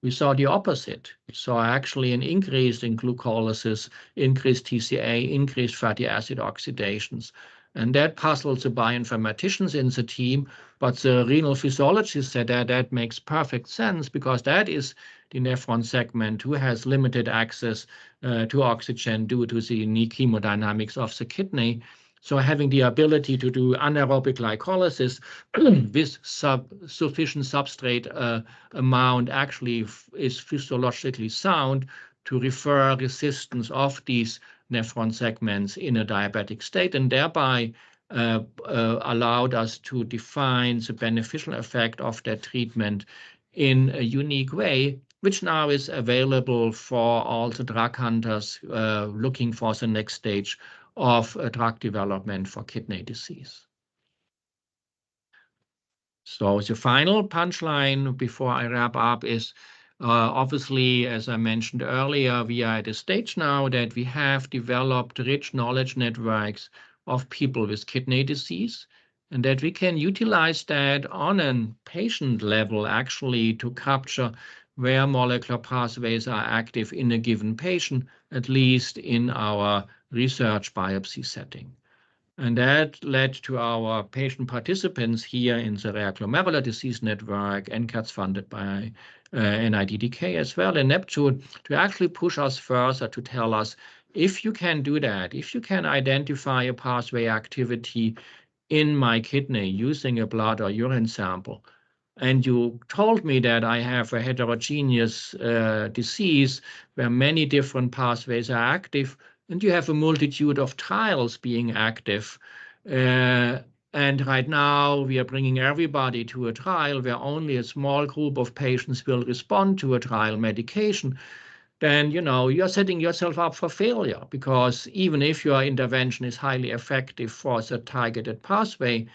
we saw the opposite. We saw actually an increase in glucolysis, increased TCA, increased fatty acid oxidations. And that puzzles the bioinformaticians in the team, but the renal physiologists said that makes perfect sense because that is the nephron segment who has limited access to oxygen due to the unique hemodynamics of the kidney. So having the ability to do anaerobic glycolysis with sufficient substrate amount actually is physiologically sound to refer resistance of these nephron segments in a diabetic state, and thereby allowed us to define the beneficial effect of that treatment in a unique way, which now is available for all the drug hunters looking for the next stage of drug development for kidney disease. So the final punchline before I wrap up is obviously, as I mentioned earlier, we are at a stage now that we have developed rich knowledge networks of people with kidney disease, and that we can utilize that on a patient level actually to capture where molecular pathways are active in a given patient, at least in our research biopsy setting. And that led to our patient participants here in the Rare Glomerular Disease Network, NCATS funded by NIDDK as well, and Neptune, to actually push us further to tell us if you can do that, if you can identify a pathway activity in my kidney using a blood or urine sample, and you told me that I have a heterogeneous disease where many different pathways are active, and you have a multitude of trials being active. And right now we are bringing everybody to a trial where only a small group of patients will respond to a trial medication. Then, you're setting yourself up for failure, because even if your intervention is highly effective for the targeted pathway,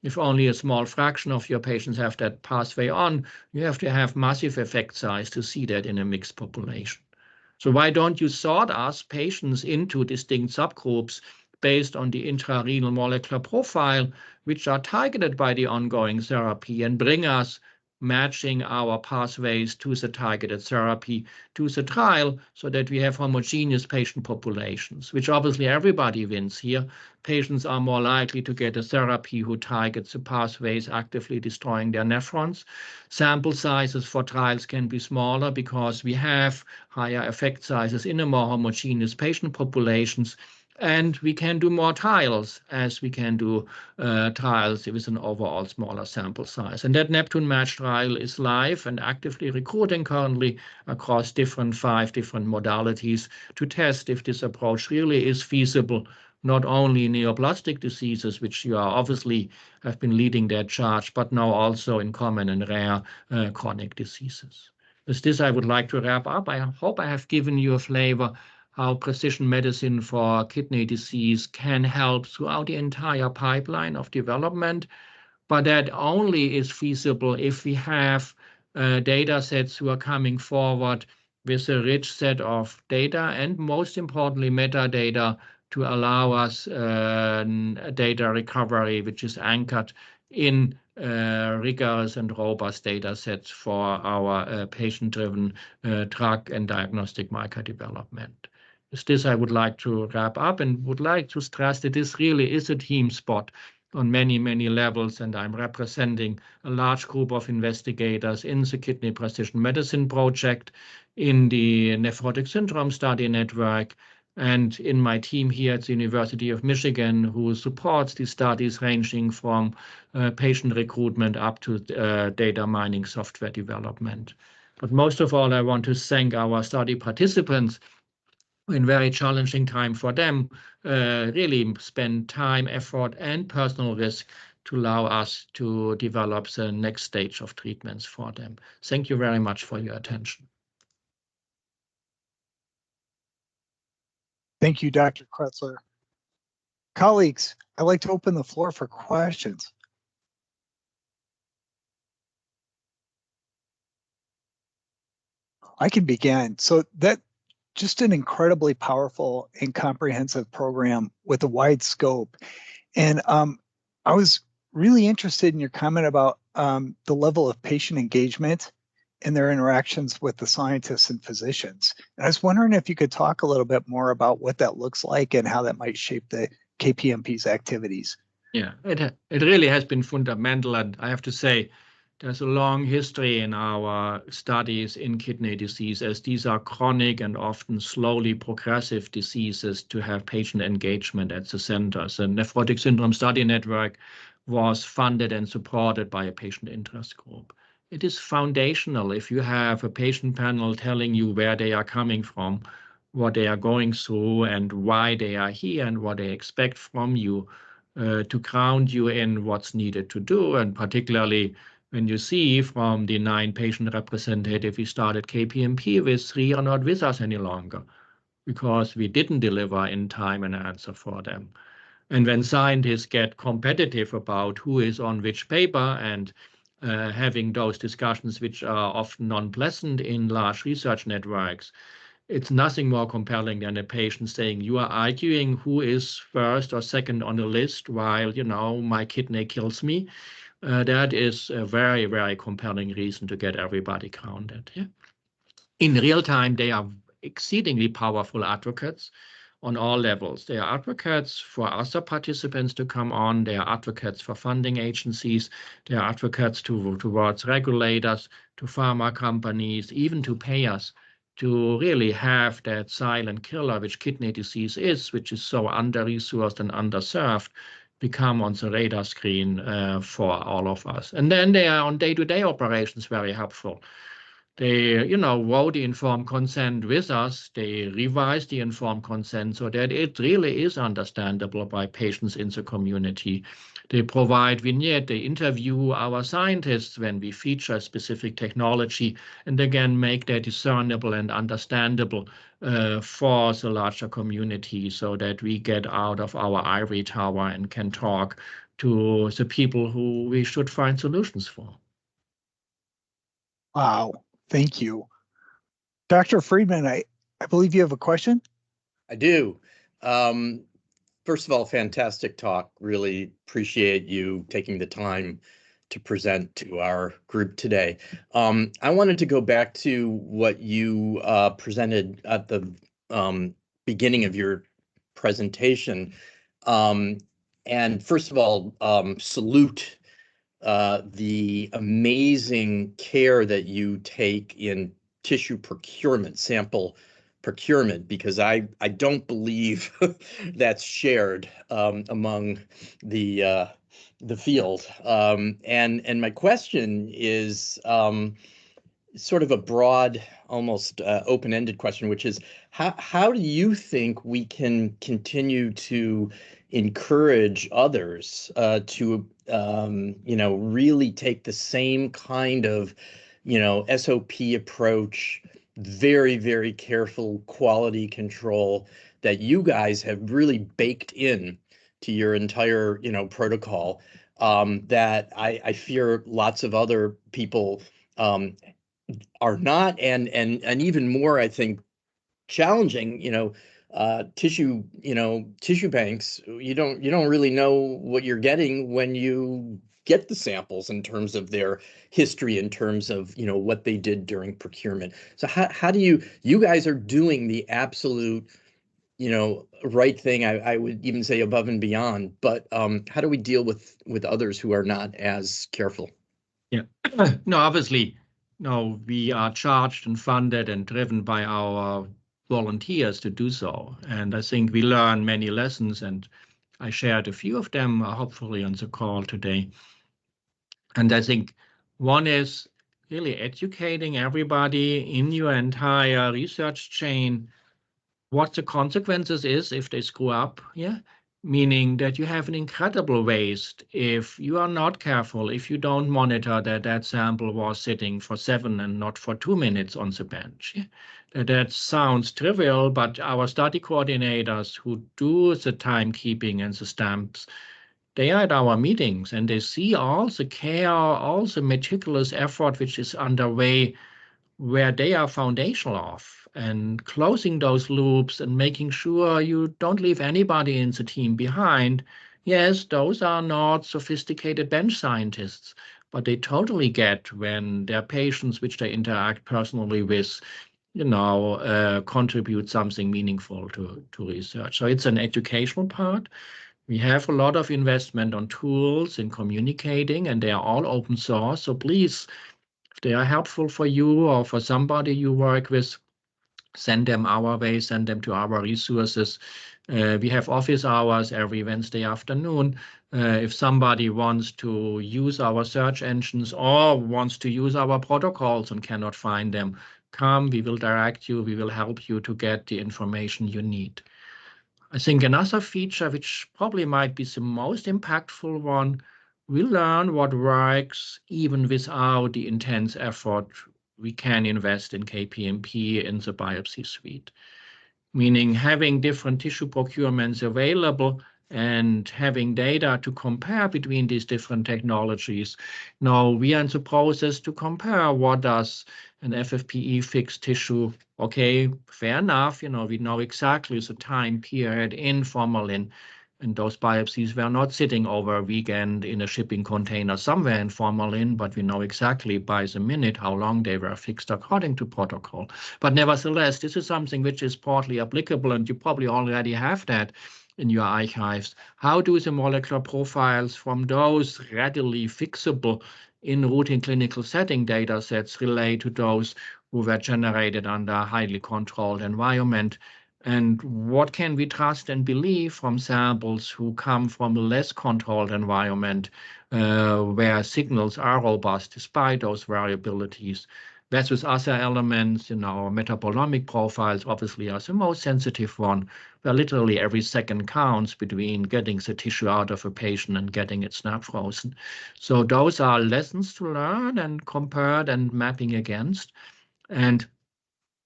if only a small fraction of your patients have that pathway on, you have to have massive effect size to see that in a mixed population. So why don't you sort us patients into distinct subgroups based on the intrarenal molecular profile, which are targeted by the ongoing therapy, and bring us matching our pathways to the targeted therapy to the trial, so that we have homogeneous patient populations, which obviously everybody wins here. Patients are more likely to get a therapy who targets the pathways actively destroying their nephrons. Sample sizes for trials can be smaller because we have higher effect sizes in a more homogeneous patient populations. And we can do more trials as we can do trials with an overall smaller sample size. And that Neptune Match trial is live and actively recruiting currently across 5 different modalities to test if this approach really is feasible, not only in neoplastic diseases, which you are obviously have been leading that charge, but now also in common and rare chronic diseases. With this, I would like to wrap up. I hope I have given you a flavor how precision medicine for kidney disease can help throughout the entire pipeline of development, but that only is feasible if we have data sets who are coming forward with a rich set of data, and most importantly, metadata, to allow us data recovery, which is anchored in rigorous and robust data sets for our patient-driven drug and diagnostic marker development. With this, I would like to wrap up and would like to stress that this really is a team sport on many, many levels, and I'm representing a large group of investigators in the Kidney Precision Medicine Project, in the Nephrotic Syndrome Study Network, and in my team here at the University of Michigan, who supports these studies ranging from patient recruitment up to data mining software development. But most of all, I want to thank our study participants in very challenging time for them, really spend time, effort, and personal risk to allow us to develop the next stage of treatments for them. Thank you very much for your attention. Thank you, Dr. Kretzler. Colleagues, I'd like to open the floor for questions. I can begin. So that just an incredibly powerful and comprehensive program with a wide scope. And I was really interested in your comment about the level of patient engagement in their interactions with the scientists and physicians. And I was wondering if you could talk a little bit more about what that looks like and how that might shape the KPMP's activities. Yeah, it really has been fundamental, and I have to say, there's a long history in our studies in kidney disease, as these are chronic and often slowly progressive diseases, to have patient engagement at the centers. The Nephrotic Syndrome Study Network was funded and supported by a patient interest group. It is foundational if you have a patient panel telling you where they are coming from, what they are going through, and why they are here, and what they expect from you, to ground you in what's needed to do, and particularly when you see from the 9 patient representatives we started KPMP with, 3 are not with us any longer because we didn't deliver in time an answer for them. And when scientists get competitive about who is on which paper, and having those discussions, which are often non-pleasant in large research networks, it's nothing more compelling than a patient saying, you are arguing who is first or second on the list while, my kidney kills me. That is a very, very compelling reason to get everybody counted. Yeah? In real time, they are exceedingly powerful advocates on all levels. They are advocates for other participants to come on. They are advocates for funding agencies. They are advocates towards regulators, to pharma companies, even to payers, to really have that silent killer, which kidney disease is, which is so under-resourced and underserved, become on the radar screen for all of us. And then they are on day-to-day operations very helpful. They, wrote the informed consent with us. They revised the informed consent so that it really is understandable by patients in the community. They provide vignette. They interview our scientists when we feature specific technology, and again make that discernible and understandable for the larger community, so that we get out of our ivory tower and can talk to the people who we should find solutions for. Wow, thank you. Dr. Friedman, I believe you have a question? I do. First of all, fantastic talk. Really appreciate you taking the time to present to our group today. I wanted to go back to what you presented at the beginning of your presentation. And first of all, salute the amazing care that you take in tissue procurement, sample procurement, because I don't believe that's shared among the field. And my question is sort of a broad, almost open-ended question, which is how do you think we can continue to encourage others to really take the same kind of SOP approach, very, very careful quality control that you guys have really baked in to your entire protocol, that I fear lots of other people are not, and even more, I think, challenging, tissue banks. You don't really know what you're getting when you get the samples in terms of their history, in terms of what they did during procurement. So how do you guys are doing the absolute right thing, I would even say above and beyond, but how do we deal with others who are not as careful? Yeah. No, obviously, no, we are charged and funded and driven by our volunteers to do so. And I think we learn many lessons, and I shared a few of them, hopefully, on the call today. And I think one is really educating everybody in your entire research chain what the consequences is if they screw up. Yeah. Meaning that you have an incredible waste if you are not careful, if you don't monitor that sample was sitting for 7 and not for 2 minutes on the bench. Yeah? That sounds trivial, but our study coordinators who do the timekeeping and the stamps, they are at our meetings and they see all the care, all the meticulous effort which is underway, where they are foundational of, and closing those loops and making sure you don't leave anybody in the team behind. Yes, those are not sophisticated bench scientists, but they totally get when their patients, which they interact personally with, contribute something meaningful to research. So it's an educational part. We have a lot of investment on tools in communicating, and they are all open source. So please, if they are helpful for you or for somebody you work with, send them our way, send them to our resources. We have office hours every Wednesday afternoon. If somebody wants to use our search engines or wants to use our protocols and cannot find them, come, we will direct you, we will help you to get the information you need. I think another feature, which probably might be the most impactful one, we learn what works even without the intense effort we can invest in KPMP in the biopsy suite, meaning having different tissue procurements available and having data to compare between these different technologies. Now we are in the process to compare what does an FFPE fixed tissue. Okay, fair enough. We know exactly the time period in formalin, and those biopsies were not sitting over a weekend in a shipping container somewhere in formalin, but we know exactly by the minute how long they were fixed according to protocol. But nevertheless, this is something which is broadly applicable, and you probably already have that in your archives. How do the molecular profiles from those readily fixable in routine clinical setting data sets relate to those who were generated under a highly controlled environment? And what can we trust and believe from samples who come from a less controlled environment where signals are robust despite those variabilities? Versus other elements, metabolomic profiles obviously are the most sensitive one, where literally every second counts between getting the tissue out of a patient and getting it snap frozen. So those are lessons to learn and compared and mapping against. And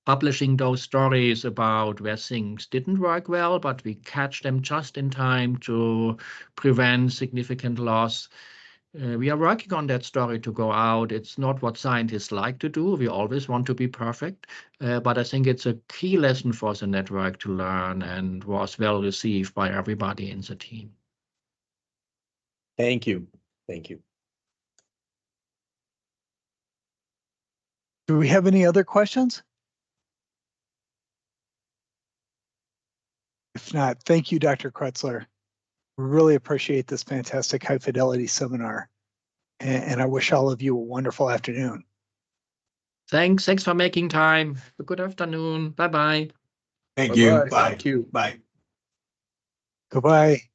publishing those stories about where things didn't work well, but we catch them just in time to prevent significant loss. We are working on that story to go out. It's not what scientists like to do. We always want to be perfect, but I think it's a key lesson for the network to learn and was well received by everybody in the team. Thank you. Thank you. Do we have any other questions? If not, thank you, Dr. Kretzler. We really appreciate this fantastic high fidelity seminar. And I wish all of you a wonderful afternoon. Thanks for making time. Have a good afternoon. Bye-bye. Thank you. Bye-bye. Bye. Thank you. Bye. Goodbye.